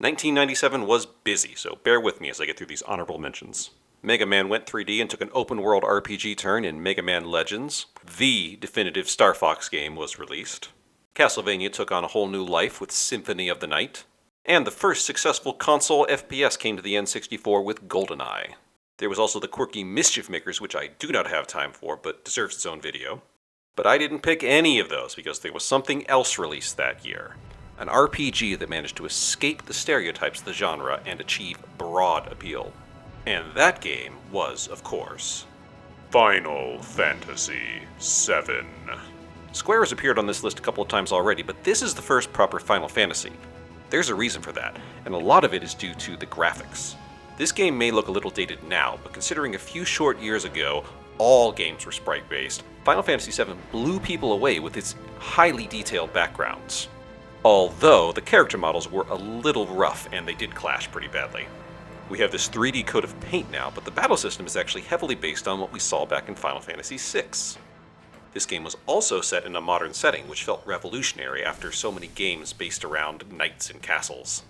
1997 was busy, so bear with me as I get through these honorable mentions. Mega Man went 3D and took an open-world RPG turn in Mega Man Legends. The definitive Star Fox game was released. Castlevania took on a whole new life with Symphony of the Night. And the first successful console FPS came to the N64 with GoldenEye. There was also the quirky Mischief Makers, which I do not have time for, but deserves its own video. But I didn't pick any of those because there was something else released that year. An RPG that managed to escape the stereotypes of the genre and achieve broad appeal. And that game was, of course, Final Fantasy VII. Square has appeared on this list a couple of times already, but this is the first proper Final Fantasy. There's a reason for that, and a lot of it is due to the graphics. This game may look a little dated now, but considering a few short years ago, all games were sprite-based, Final Fantasy VII blew people away with its highly detailed backgrounds. Although the character models were a little rough and they did clash pretty badly. We have this 3D coat of paint now, but the battle system is actually heavily based on what we saw back in Final Fantasy VI. This game was also set in a modern setting, which felt revolutionary after so many games based around knights and castles.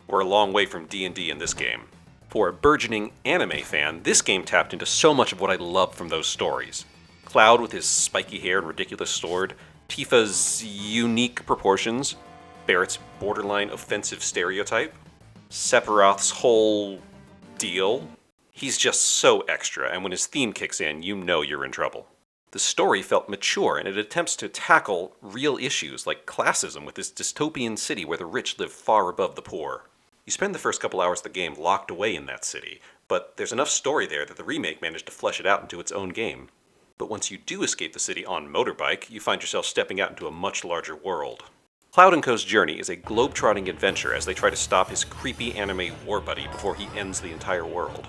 We're a long way from D&D in this game. For a burgeoning anime fan, this game tapped into so much of what I loved from those stories. Cloud with his spiky hair and ridiculous sword, Tifa's unique proportions, Barrett's borderline offensive stereotype, Sephiroth's whole deal. He's just so extra, and when his theme kicks in, you know you're in trouble. The story felt mature, and it attempts to tackle real issues like classism with this dystopian city where the rich live far above the poor. You spend the first couple hours of the game locked away in that city, but there's enough story there that the remake managed to flesh it out into its own game. But once you do escape the city on motorbike, you find yourself stepping out into a much larger world. Cloud & Co.'s journey is a globe-trotting adventure as they try to stop his creepy anime war buddy before he ends the entire world.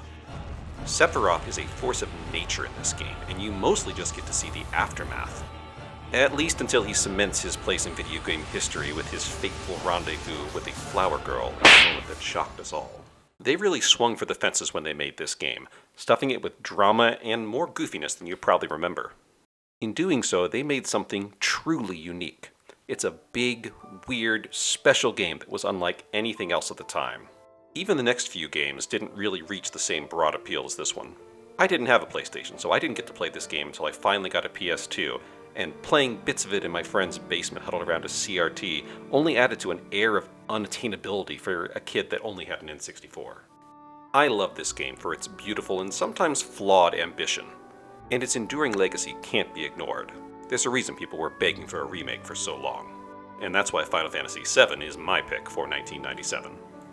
Sephiroth is a force of nature in this game, and you mostly just get to see the aftermath. At least until he cements his place in video game history with his fateful rendezvous with a flower girl, a moment that shocked us all. They really swung for the fences when they made this game, stuffing it with drama and more goofiness than you probably remember. In doing so, they made something truly unique. It's a big, weird, special game that was unlike anything else at the time. Even the next few games didn't really reach the same broad appeal as this one. I didn't have a PlayStation, so I didn't get to play this game until I finally got a PS2, and playing bits of it in my friend's basement huddled around a CRT only added to an air of unattainability for a kid that only had an N64. I love this game for its beautiful and sometimes flawed ambition, and its enduring legacy can't be ignored. There's a reason people were begging for a remake for so long, and that's why Final Fantasy VII is my pick for 1997.